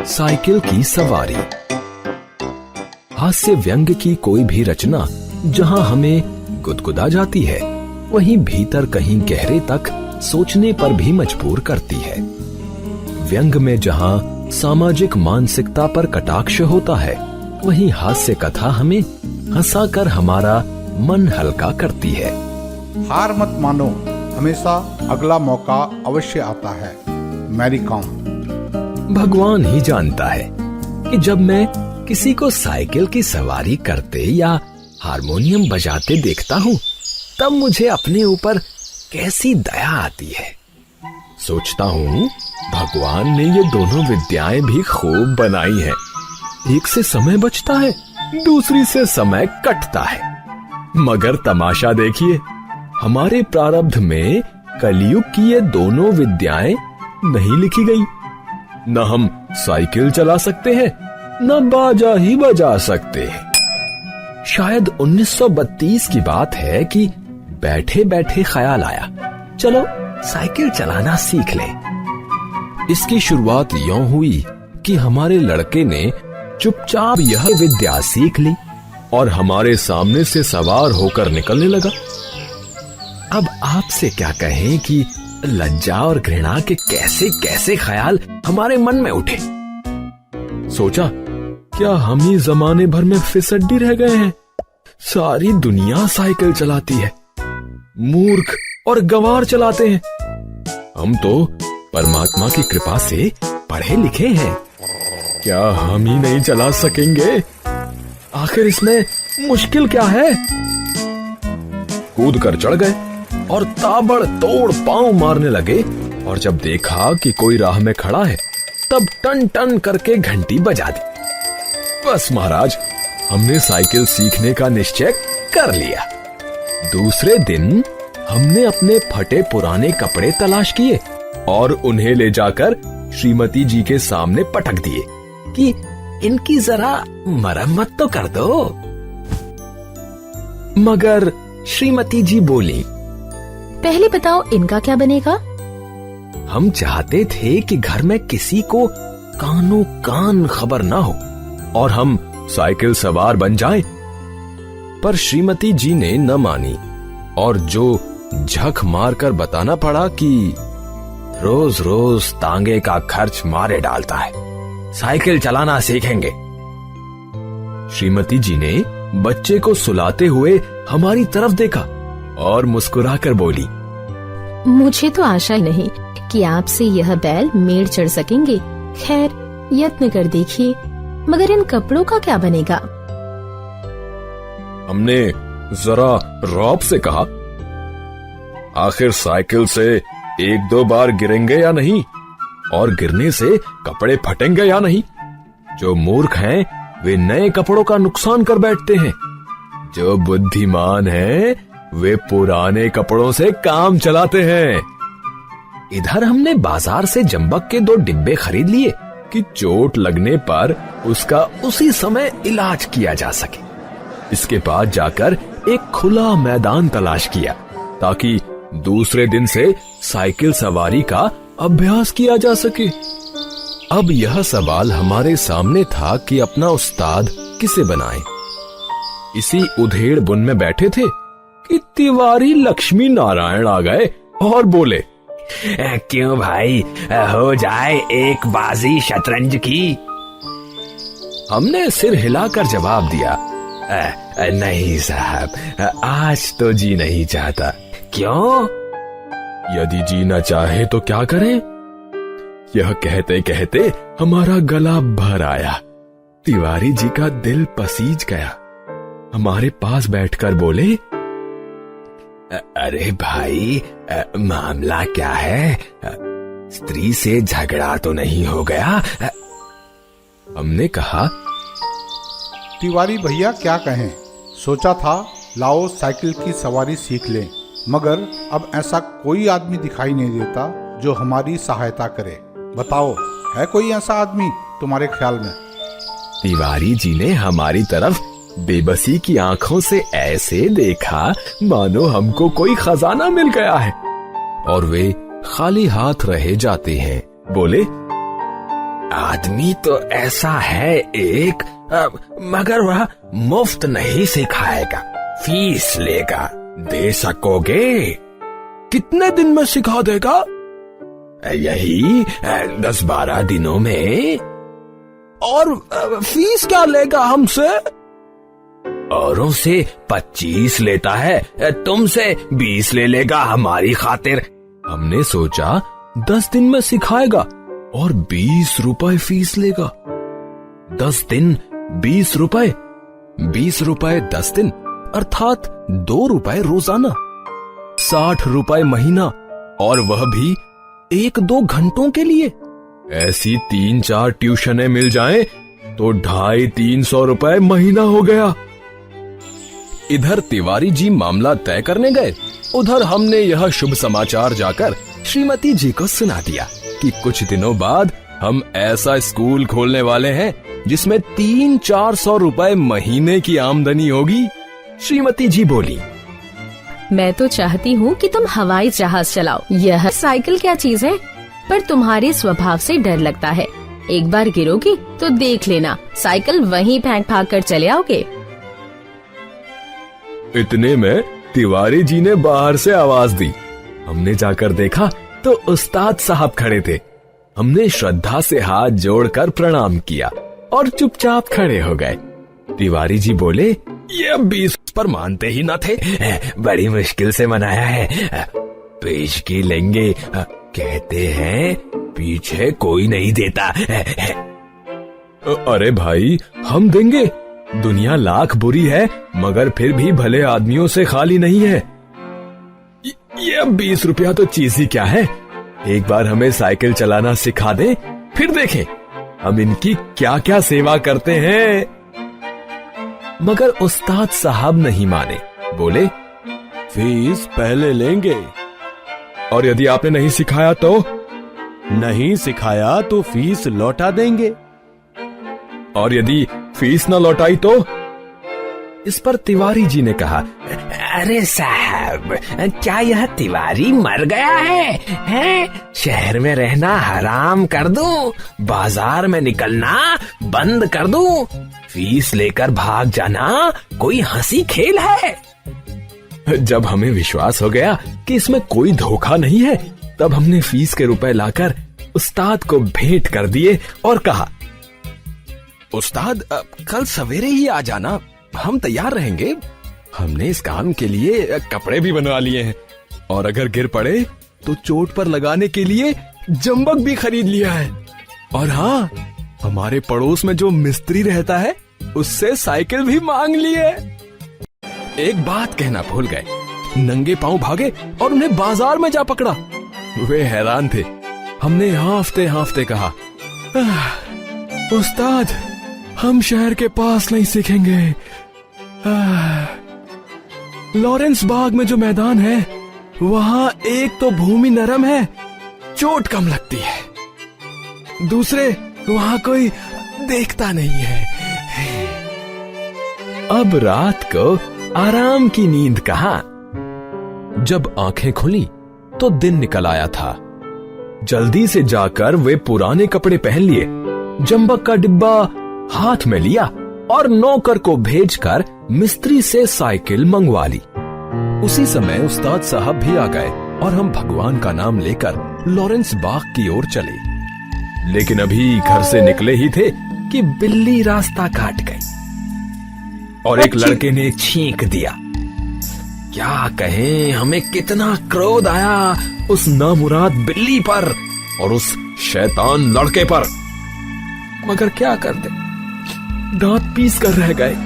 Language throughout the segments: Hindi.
साइकिल की सवारी। हास्य व्यंग की कोई भी रचना जहां हमें गुदगुदा जाती है, वहीं भीतर कहीं गहरे तक सोचने पर भी मजबूर करती है। व्यंग में जहां सामाजिक मानसिकता पर कटाक्ष होता है, वहीं हास्य कथा हमें हंसाकर हमारा मन हल्का करती है। हार मत मानो, हमेशा अगला मौका अवश्य आता है। मैरी कॉम। भगवान ही जानता है कि जब मैं किसी को साइकिल की सवारी करते या हारमोनियम बजाते देखता हूँ, तब मुझे अपने ऊपर कैसी दया आती है। सोचता हूँ भगवान ने ये दोनों विद्याएं भी खूब बनाई हैं। एक से समय बचता है, दूसरी से समय कटता है। मगर तमाशा देखिए, हमारे प्रारब्ध में कलयुग की ये दोनों विद्याएं नहीं लिखी गई। न हम साइकिल चला सकते हैं, न बाजा ही बजा सकते हैं। शायद 1932 की बात है कि बैठे बैठे ख्याल आया, चलो साइकिल चलाना सीख लें। इसकी शुरुआत यूं हुई कि हमारे लड़के ने चुपचाप यह विद्या सीख ली और हमारे सामने से सवार होकर निकलने लगा। अब आपसे क्या कहें कि लज्जा और घृणा के कैसे कैसे ख्याल हमारे मन में उठे। सोचा, क्या हम ही जमाने भर में फिसड्डी रह गए हैं? सारी दुनिया साइकिल चलाती है, मूर्ख और गंवार चलाते हैं। हम तो परमात्मा की कृपा से पढ़े लिखे हैं, क्या हम ही नहीं चला सकेंगे? आखिर इसमें मुश्किल क्या है? कूद कर चढ़ गए और ताबड़तोड़ पांव मारने लगे, और जब देखा कि कोई राह में खड़ा है, तब टन टन करके घंटी बजा दी। बस महाराज, हमने साइकिल सीखने का निश्चय कर लिया। दूसरे दिन हमने अपने फटे पुराने कपड़े तलाश किए और उन्हें ले जाकर श्रीमती जी के सामने पटक दिए कि इनकी जरा मरम्मत तो कर दो। मगर श्रीमती जी बोली, पहले बताओ इनका क्या बनेगा? हम चाहते थे कि घर में किसी को कानो कान खबर ना हो और हम साइकिल सवार बन जाएं। पर श्रीमती जी ने न मानी और जो झक मारकर बताना पड़ा कि रोज रोज तांगे का खर्च मारे डालता है, साइकिल चलाना सीखेंगे। श्रीमती जी ने बच्चे को सुलाते हुए हमारी तरफ देखा और मुस्कुराकर बोली, मुझे तो आशा ही नहीं कि आपसे यह बैल मेड़ चढ़ सकेंगे। खैर, यत्न कर देखिए। मगर इन कपड़ों का क्या बनेगा? हमने जरा रौब से कहा, आखिर साइकिल से एक दो बार गिरेंगे या नहीं, और गिरने से कपड़े फटेंगे या नहीं। जो मूर्ख हैं वे नए कपड़ों का नुकसान कर बैठते हैं, जो बुद्धिमान हैं वे पुराने कपड़ों से काम चलाते हैं। इधर हमने बाजार से जंबक के 2 डिब्बे खरीद लिए कि चोट लगने पर उसका उसी समय इलाज किया जा सके। इसके बाद जाकर एक खुला मैदान तलाश किया ताकि दूसरे दिन से साइकिल सवारी का अभ्यास किया जा सके। अब यह सवाल हमारे सामने था कि अपना उस्ताद किसे बनाएं। इसी उधेड़ बुन में बैठे थे कि तिवारी लक्ष्मी नारायण आ गए और बोले, क्यों भाई, हो जाए एक बाजी शतरंज की। हमने सिर हिलाकर जवाब दिया, नहीं साहब, आज तो जी नहीं चाहता। क्यों? यदि जीना चाहे तो क्या करें? यह कहते कहते हमारा गला भर आया। तिवारी जी का दिल पसीज गया। हमारे पास बैठकर बोले, अरे भाई, मामला क्या है? स्त्री से झगड़ा तो नहीं हो गया? हमने कहा, तिवारी भैया क्या कहें, सोचा था लाओ साइकिल की सवारी सीख लें, मगर अब ऐसा कोई आदमी दिखाई नहीं देता जो हमारी सहायता करे। बताओ, है कोई ऐसा आदमी तुम्हारे ख्याल में? तिवारी जी ने हमारी तरफ बेबसी की आंखों से ऐसे देखा मानो हमको कोई खजाना मिल गया है, और वे खाली हाथ रहे जाते हैं। बोले, आदमी तो ऐसा है एक, मगर वह मुफ्त नहीं सिखाएगा, फीस लेगा। दे सकोगे? कितने दिन में सिखा देगा? यही 10-12 दिनों में। और फीस क्या लेगा हमसे? औरों से 25 लेता है, तुमसे 20 ले लेगा हमारी खातिर। हमने सोचा 10 दिन में सिखाएगा और 20 रुपए फीस लेगा। 10 दिन 20 रुपए, 20 रुपए 10 दिन, अर्थात 2 रुपए रोजाना, 60 रुपए महीना, और वह भी 1-2 घंटों के लिए। ऐसी 3-4 ट्यूशनें मिल जाएं तो 250-300 रुपए महीना हो गया। इधर तिवारी जी मामला तय करने गए, उधर हमने यह शुभ समाचार जाकर श्रीमती जी को सुना दिया कि कुछ दिनों बाद हम ऐसा स्कूल खोलने वाले हैं जिसमें 300-400 रुपए महीने की आमदनी होगी। श्रीमती जी बोली, मैं तो चाहती हूँ कि तुम हवाई जहाज चलाओ। यह साइकिल क्या चीज है, पर तुम्हारे स्वभाव से डर लगता है। एक बार गिरोगी तो देख लेना, साइकिल वहीं फेंक फाक कर चले आओगे। इतने में तिवारी जी ने बाहर से आवाज दी। हमने जाकर देखा तो उस्ताद साहब खड़े थे। हमने श्रद्धा से हाथ जोड़कर प्रणाम किया और चुपचाप खड़े हो गए। तिवारी जी बोले, ये 20 पर मानते ही न थे, बड़ी मुश्किल से मनाया है, पेशगी लेंगे। कहते हैं पीछे कोई नहीं देता। अरे भाई, हम देंगे। दुनिया लाख बुरी है, मगर फिर भी भले आदमियों से खाली नहीं है। ये 20 रुपया तो चीज ही क्या है। एक बार हमें साइकिल चलाना सिखा दे, फिर देखें हम इनकी क्या क्या सेवा करते हैं। मगर उस्ताद साहब नहीं माने। बोले, फीस पहले लेंगे, और यदि आपने नहीं सिखाया तो? नहीं सिखाया तो फीस लौटा देंगे। और यदि फीस न लौटाई तो? इस पर तिवारी जी ने कहा, अरे साहब, क्या यह तिवारी मर गया है? शहर में रहना हराम कर दूं, बाजार में निकलना बंद कर दूं, फीस लेकर भाग जाना कोई हंसी खेल है? जब हमें विश्वास हो गया कि इसमें कोई धोखा नहीं है, तब हमने फीस के रुपए लाकर उस्ताद को भेंट कर दिए और कहा, उस्ताद कल सवेरे ही आ जाना, हम तैयार रहेंगे। हमने इस काम के लिए कपड़े भी बनवा लिए हैं, और अगर गिर पड़े तो चोट पर लगाने के लिए जंबक भी खरीद लिया है। और हाँ, हमारे पड़ोस में जो मिस्त्री रहता है उससे साइकिल भी मांग ली है। एक बात कहना भूल गए, नंगे पांव भागे और उन्हें बाजार में जा पकड़ा। वे हैरान थे। हमने हांफते हांफते कहा, उस्ताद, हम शहर के पास नहीं सीखेंगे। लॉरेंस बाग में जो मैदान है, वहां एक तो भूमि नरम है, चोट कम लगती है, दूसरे वहां कोई देखता नहीं है। अब रात को आराम की नींद कहां। जब आंखें खुली तो दिन निकल आया था। जल्दी से जाकर वे पुराने कपड़े पहन लिए, जंबक का डिब्बा हाथ में लिया और नौकर को भेजकर मिस्त्री से साइकिल मंगवा ली। उसी समय उस्ताद साहब भी आ गए और हम भगवान का नाम लेकर लॉरेंस बाग की ओर चले। लेकिन अभी घर से निकले ही थे कि बिल्ली रास्ता काट गई और एक लड़के ने छींक दिया। क्या कहें, हमें कितना क्रोध आया उस नामुराद बिल्ली पर और उस शैतान लड़के पर, मगर क्या कर दे, दांत पीस कर रह गए।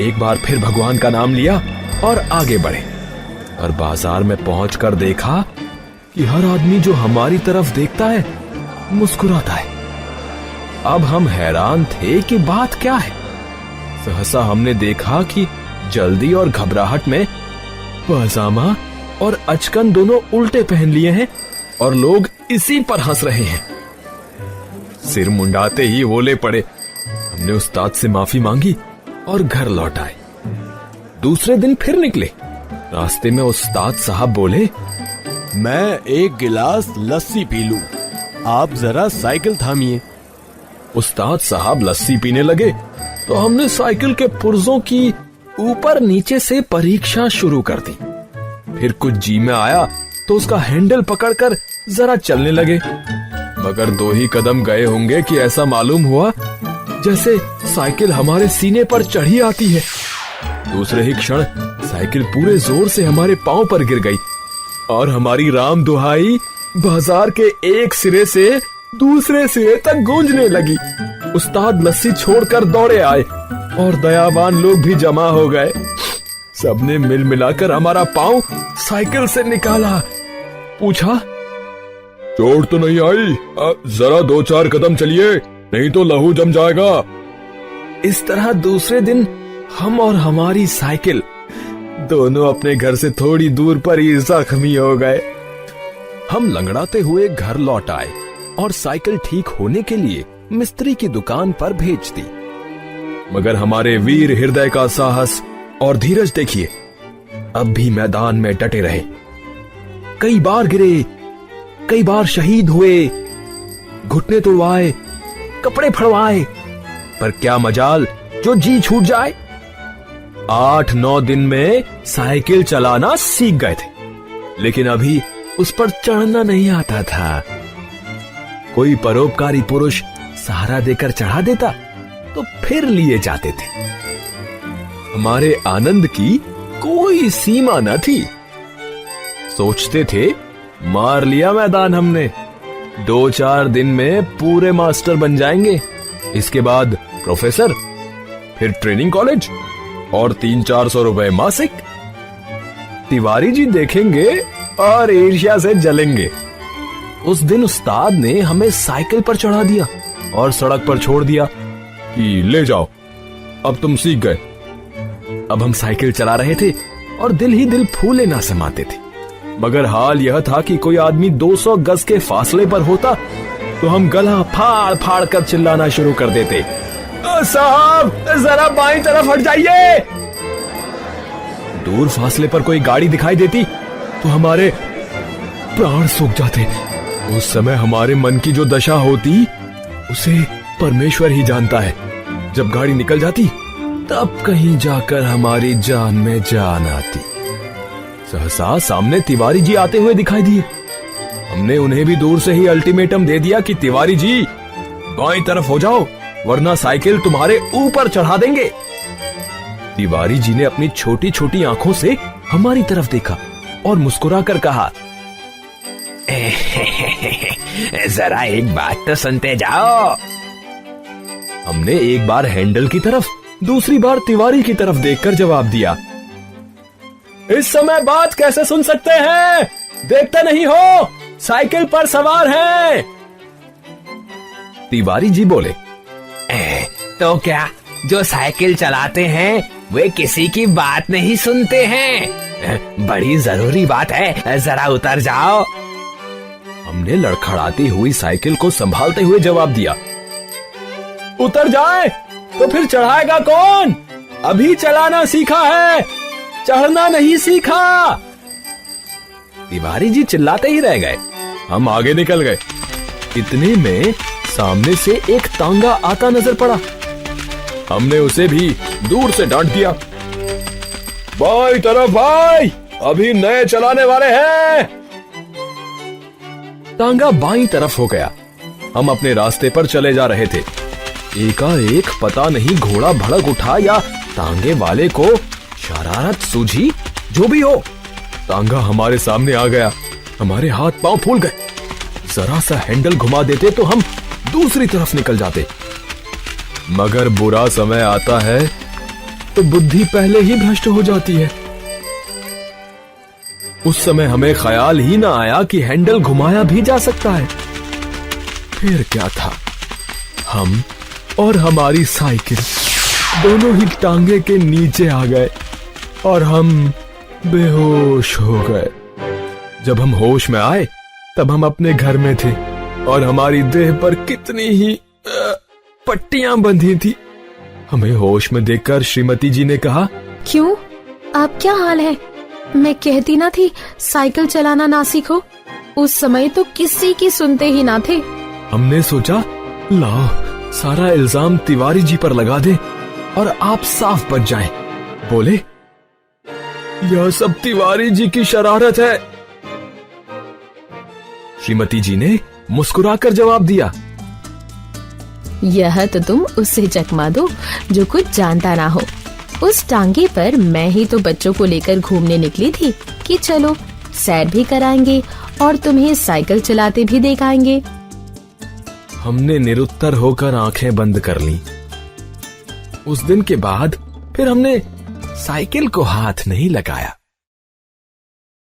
एक बार फिर भगवान का नाम लिया और आगे बढ़े, और बाजार में पहुंचकर देखा कि हर आदमी जो हमारी तरफ देखता है मुस्कुराता है। अब हम हैरान थे कि बात क्या है। सहसा हमने देखा कि जल्दी और घबराहट में पजामा और अचकन दोनों उल्टे पहन लिए हैं और लोग इसी पर हंस रहे हैं। सिर मुंडाते ही ओले पड़े। हमने उस्ताद से माफी मांगी और घर लौट आए। दूसरे दिन फिर निकले। रास्ते में उस्ताद साहब बोले, मैं एक गिलास लस्सी पी लूं, आप जरा साइकिल थामिए। उस्ताद साहब लस्सी पीने लगे तो हमने साइकिल के पुर्जों की ऊपर नीचे से परीक्षा शुरू कर दी। फिर कुछ जी में आया तो उसका हैंडल पकड़कर जरा चलने लगे, मगर 2 ही कदम गए होंगे कि ऐसा मालूम हुआ जैसे साइकिल हमारे सीने पर चढ़ी आती है। दूसरे ही क्षण साइकिल पूरे जोर से हमारे पांव पर गिर गई और हमारी राम दुहाई बाजार के एक सिरे से दूसरे सिरे तक गूंजने लगी। उस्ताद लस्सी छोड़कर दौड़े आए और दयावान लोग भी जमा हो गए। सबने मिल मिलाकर हमारा पांव साइकिल से निकाला। पूछा, चोट तो नहीं आई? जरा 2-4 कदम चलिए, नहीं तो लहू जम जाएगा। इस तरह दूसरे दिन हम और हमारी साइकिल दोनों अपने घर से थोड़ी दूर पर ही जख्मी हो गए। हम लंगड़ाते हुए घर लौट आए और साइकिल ठीक होने के लिए मिस्त्री की दुकान पर भेज दी। मगर हमारे वीर हृदय का साहस और धीरज देखिए, अब भी मैदान में डटे रहे। कई बार गिरे, कई बार शहीद हुए, घुटने तुड़वाए, कपड़े फड़वाए, पर क्या मजाल जो जी छूट जाए। 8-9 दिन में साइकिल चलाना सीख गए थे, लेकिन अभी उस पर चढ़ना नहीं आता था। कोई परोपकारी पुरुष सहारा देकर चढ़ा देता तो फिर लिए जाते थे। हमारे आनंद की कोई सीमा न थी। सोचते थे मार लिया मैदान हमने, 2-4 दिन में पूरे मास्टर बन जाएंगे, इसके बाद प्रोफेसर, फिर ट्रेनिंग कॉलेज और 300-400 रुपए मासिक। तिवारी जी देखेंगे और ईर्ष्या से जलेंगे। उस दिन उस्ताद ने हमें साइकिल पर चढ़ा दिया और सड़क पर छोड़ दिया कि ले जाओ, अब तुम सीख गए। अब हम साइकिल चला रहे थे और दिल ही दिल फूले ना समाते थे। मगर हाल यह था कि कोई आदमी 200 गज के फासले पर होता तो हम गला फाड़ फाड़ कर चिल्लाना शुरू कर देते, साहब जरा बाईं तरफ हट जाइए। दूर फासले पर कोई गाड़ी दिखाई देती तो हमारे प्राण सूख जाते। उस समय हमारे मन की जो दशा होती उसे परमेश्वर ही जानता है। जब गाड़ी निकल जाती तब कहीं जाकर हमारी जान में जान आती। सहसा सामने तिवारी जी आते हुए दिखाई दिए। हमने उन्हें भी दूर से ही अल्टीमेटम दे दिया कि तिवारी जी बाईं तरफ हो जाओ, वरना साइकिल तुम्हारे ऊपर चढ़ा देंगे। तिवारी जी ने अपनी छोटी छोटी आंखों से हमारी तरफ देखा और मुस्कुराकर कहा, जरा एक बात तो सुनते जाओ। हमने एक बार हैंडल की तरफ, दूसरी बार तिवारी की तरफ देखकर जवाब दिया, इस समय बात कैसे सुन सकते हैं? देखते नहीं हो साइकिल पर सवार हैं। तिवारी जी बोले, तो क्या जो साइकिल चलाते हैं वे किसी की बात नहीं सुनते हैं? बड़ी जरूरी बात है, जरा उतर जाओ। हमने लड़खड़ाती हुई साइकिल को संभालते हुए जवाब दिया, उतर जाए तो फिर चढ़ाएगा कौन? अभी चलाना सीखा है, चढ़ना नहीं सीखा। तिवारी जी चिल्लाते ही रह गए। हम आगे निकल गए। इतने में सामने से एक तांगा आता नजर पड़ा। हमने उसे भी दूर से डांट दिया, बाई तरफ भाई, अभी नए चलाने वाले हैं। तांगा बाईं तरफ हो गया। हम अपने रास्ते पर चले जा रहे थे। एकाएक पता नहीं घोड़ा भड़क उठा या तांगे वाले को शरारत सूझी, जो भी हो, तांगा हमारे सामने आ गया। हमारे हाथ पांव फूल गए। जरा सा हैंडल घुमा देते तो हम दूसरी तरफ निकल जाते। मगर बुरा समय आता है तो बुद्धि पहले ही भ्रष्ट हो जाती है। उस समय हमें ख्याल ही ना आया कि हैंडल घुमाया भी जा सकता है। फिर क्या था, हम और हमारी साइकिल दोनों ही टांगे के नीचे आ गए और हम बेहोश हो गए। जब हम होश में आए तब हम अपने घर में थे और हमारी देह पर कितनी ही पट्टियां बंधी थी। हमें होश में देखकर श्रीमती जी ने कहा, क्यों, आप क्या हाल है? मैं कहती ना थी साइकिल चलाना ना सीखो। उस समय तो किसी की सुनते ही ना थे। हमने सोचा लाओ सारा इल्जाम तिवारी जी पर लगा दे और आप साफ बच जाएं। बोले, यह सब तिवारी जी की शरारत है। श्रीमती जी ने मुस्कुराकर जवाब दिया, यह तो तुम उससे चकमा दो जो कुछ जानता ना हो। उस टांगे पर मैं ही तो बच्चों को लेकर घूमने निकली थी कि चलो सैर भी कराएंगे और तुम्हें साइकिल चलाते भी दिखाएंगे। हमने निरुत्तर होकर आंखें बंद कर लीं। उस दिन के बाद फिर हमने साइकिल को हाथ नहीं लगाया।